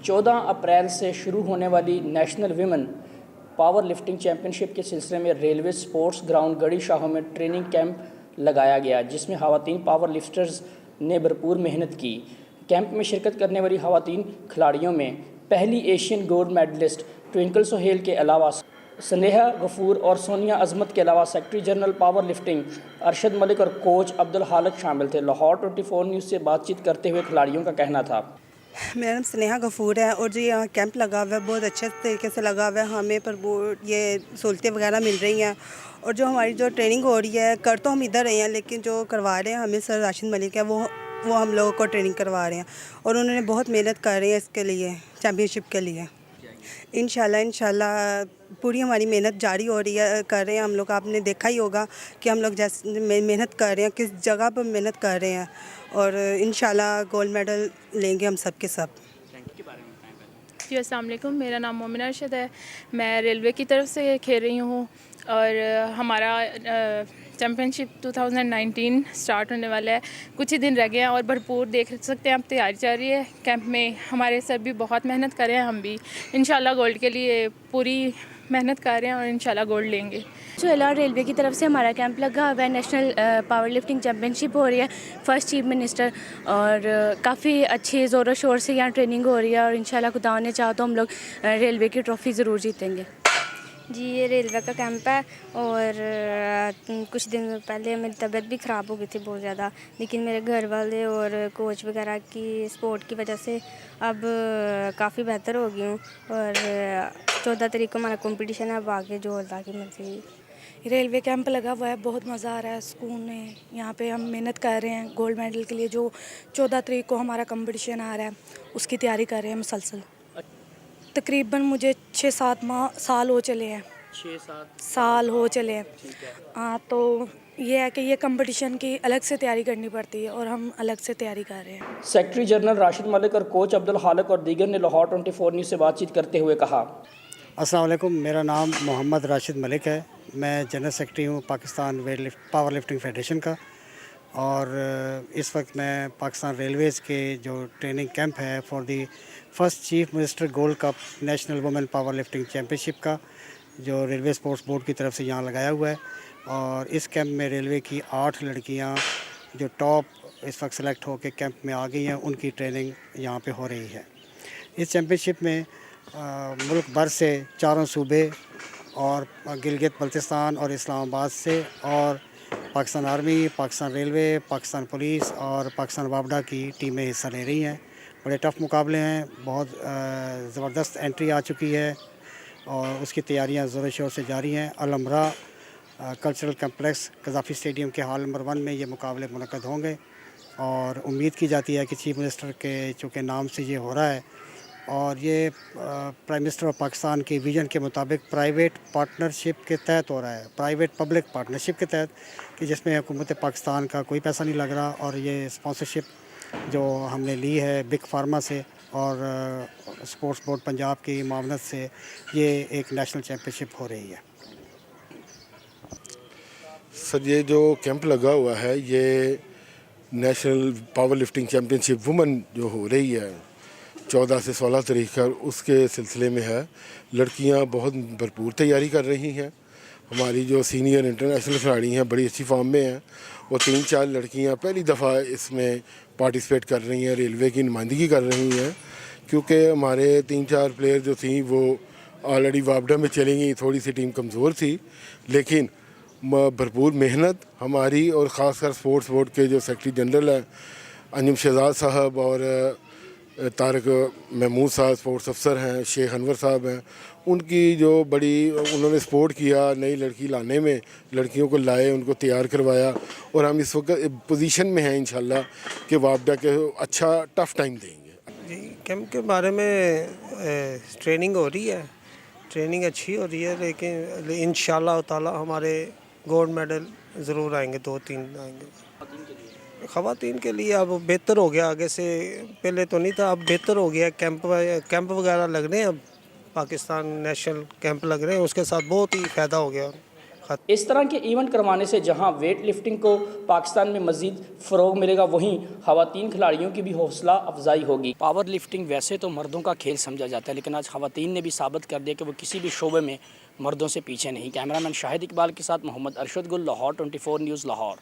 14 अप्रैल से शुरू होने वाली national women power lifting championship के सिलसिले में रेलवे स्पोर्ट्स ग्राउंड गढ़ी शाहों में ट्रेनिंग कैंप लगाया गया, जिसमें ख़वातीन पावर लिफ्टर्स ने भरपूर मेहनत की। कैंप में शिरकत करने वाली ख़वातीन खिलाड़ियों में पहली Asian gold medalist Twinkle Sohail के अलावा स्नेहा गफूर और सोनिया अजमत के अलावा secretary general power lifting Arshad Malik और कोच अब्दुल हालिक शामिल थे। लाहौर 24 न्यूज़ से बातचीत करते हुए खिलाड़ियों का कहना था, मेरा नाम स्नेहा गफूर है और जो यहाँ कैंप लगा हुआ है बहुत अच्छे तरीके से लगा हुआ है। हमें पर ये सहूलतें वगैरह मिल रही हैं और जो हमारी जो ट्रेनिंग हो रही है, कर तो हम इधर रहे हैं लेकिन जो करवा रहे हैं हमें सर राशिद मलिक है, वो हम लोगों को ट्रेनिंग करवा रहे हैं और उन्होंने बहुत मेहनत कर रही है इसके लिए, चैम्पियनशिप के लिए। इंशाल्लाह पूरी हमारी मेहनत जारी हो रही है, कर रहे हैं हम लोग। आपने देखा ही होगा कि हम लोग जैसे मेहनत कर रहे हैं, किस जगह पर मेहनत कर रहे हैं और इंशाल्लाह गोल्ड मेडल लेंगे हम सब के सब। जी अस्सलाम वालेकुम, मेरा नाम मोमिना अरशद है। मैं रेलवे की तरफ से खेल रही हूँ और हमारा चैम्पियनशिप 2019 स्टार्ट होने वाला है। कुछ ही दिन रह गए हैं और भरपूर देख सकते हैं अब तैयारी चल रही है कैंप में। हमारे सर भी बहुत मेहनत कर रहे हैं, हम भी इंशाल्लाह गोल्ड के लिए पूरी मेहनत कर रहे हैं और इंशाल्लाह गोल्ड लेंगे। जो रेलवे की तरफ से हमारा कैंप लगा हुआ है, नेशनल पावर लिफ्टिंग चैम्पियनशिप हो रही है, फर्स्ट चीफ मिनिस्टर और काफ़ी अच्छी ज़ोरों शोर से यहाँ ट्रेनिंग हो रही है और इंशाल्लाह खुदा ने चाहा तो हम लोग रेलवे की ट्रॉफ़ी ज़रूर जीतेंगे। जी ये रेलवे का कैंप है और कुछ दिन पहले मेरी तबीयत भी ख़राब हो गई थी बहुत ज़्यादा, लेकिन मेरे घर वाले और कोच वगैरह की सपोर्ट की वजह से अब काफ़ी बेहतर हो गई हूँ और 14 तारीख को हमारा कंपटीशन है, अब आगे जो अल्लाह की मर्ज़ी। रेलवे कैंप लगा हुआ है, बहुत मज़ा आ रहा है, सुकून है। यहाँ पे हम मेहनत कर रहे हैं गोल्ड मेडल के लिए। जो 14 तारीख को हमारा कंपटीशन आ रहा है उसकी तैयारी कर रहे हैं मुसलसल। तकरीबन मुझे 6-7 साल हो चले हैं, 6-7 साल हो चले हैं। हाँ, तो ये है कि ये कंपटीशन की अलग से तैयारी करनी पड़ती है और हम अलग से तैयारी कर रहे हैं। सेक्रेटरी जनरल राशिद मलिक और कोच अब्दुल हालिक और दीगर ने लाहौर 24 न्यूज़ से बातचीत करते हुए कहा, अस्सलाम वालेकुम, मेरा नाम मोहम्मद राशिद मलिक है। मैं जनरल सेक्रेटरी हूँ पाकिस्तान पावर लिफ्टिंग फेडरेशन का और इस वक्त मैं पाकिस्तान रेलवेज़ के जो ट्रेनिंग कैंप है for the first chief minister gold cup national women power lifting championship का जो रेलवे स्पोर्ट्स बोर्ड की तरफ से यहाँ लगाया हुआ है और इस कैंप में रेलवे की 8 लड़कियाँ जो टॉप इस वक्त सेलेक्ट होकर कैंप में आ गई हैं, उनकी ट्रेनिंग यहाँ पे हो रही है। इस चैम्पियनशिप में मुल्क भर से 4 सूबे और गिलगित बल्तिस्तान और इस्लामाबाद से और Pakistan army, Pakistan railway, Pakistan police और पाकिस्तान वापडा की टीमें हिस्सा ले रही हैं। बड़े टफ़ मुकाबले हैं, बहुत ज़बरदस्त एंट्री आ चुकी है और उसकी तैयारियां ज़ोर शोर से जारी हैं। अल-अमरा कल्चरल कम्प्लेक्स कज़ाफ़ी स्टेडियम के हॉल नंबर 1 में ये मुकाबले मुनक़द होंगे और उम्मीद की जाती है कि चीफ मिनिस्टर के चूँकि नाम से ये हो रहा है और ये प्राइम मिनिस्टर ऑफ पाकिस्तान के विज़न के मुताबिक प्राइवेट पार्टनरशिप के तहत हो रहा है, प्राइवेट पब्लिक पार्टनरशिप के तहत, कि जिसमें हुकूमत पाकिस्तान का कोई पैसा नहीं लग रहा और ये स्पॉन्सरशिप जो हमने ली है बिग फार्मा से और स्पोर्ट्स बोर्ड पंजाब की मामनत से ये एक नेशनल चैम्पियनशिप हो रही है। सर ये जो कैंप लगा हुआ है ये national power lifting championship women जो हो रही है 14 से 16 तारीख का, उसके सिलसिले में है। लड़कियां बहुत भरपूर तैयारी कर रही हैं। हमारी जो सीनियर इंटरनेशनल खिलाड़ी हैं बड़ी अच्छी फॉर्म में हैं और 3-4 लड़कियां पहली दफ़ा इसमें पार्टिसिपेट कर रही हैं, रेलवे की नुमाइंदगी कर रही हैं, क्योंकि हमारे 3-4 प्लेयर जो थी वो ऑलरेडी वापडा में चली गई, थोड़ी सी टीम कमज़ोर थी, लेकिन भरपूर मेहनत हमारी और ख़ासकर स्पोर्ट्स बोर्ड के जो सेक्रेटरी जनरल हैं अंजुम शहजाद साहब और तारक महमूद साहब स्पोर्ट्स अफसर हैं, शेख अनवर साहब हैं, उनकी जो बड़ी उन्होंने सपोर्ट किया नई लड़की लाने में, लड़कियों को लाए, उनको तैयार करवाया और हम इस वक्त पोजीशन में हैं इंशाल्लाह कि वापडा के अच्छा टफ़ टाइम देंगे। जी कैंप के बारे में ट्रेनिंग हो रही है, ट्रेनिंग अच्छी हो रही है, लेकिन इंशाल्लाह ताला हमारे गोल्ड मेडल ज़रूर आएंगे, 2-3 आएंगे। ख़वातीन के लिए अब बेहतर हो गया, आगे से पहले तो नहीं था, अब बेहतर हो गया। कैंप वगैरह लग रहे हैं, अब पाकिस्तान नेशनल कैंप लग रहे हैं, उसके साथ बहुत ही फ़ायदा हो गया اس طرح کے ایونٹ کروانے سے جہاں ویٹ لفٹنگ کو پاکستان میں مزید فروغ ملے گا، وہیں خواتین کھلاڑیوں کی بھی حوصلہ افزائی ہوگی۔ پاور لفٹنگ ویسے تو مردوں کا کھیل سمجھا جاتا ہے، لیکن آج خواتین نے بھی ثابت کر دیا کہ وہ کسی بھی شعبے میں مردوں سے پیچھے نہیں۔ کیمرہ مین شاہد اقبال کے ساتھ محمد ارشد گل، لاہور 24 نیوز لاہور۔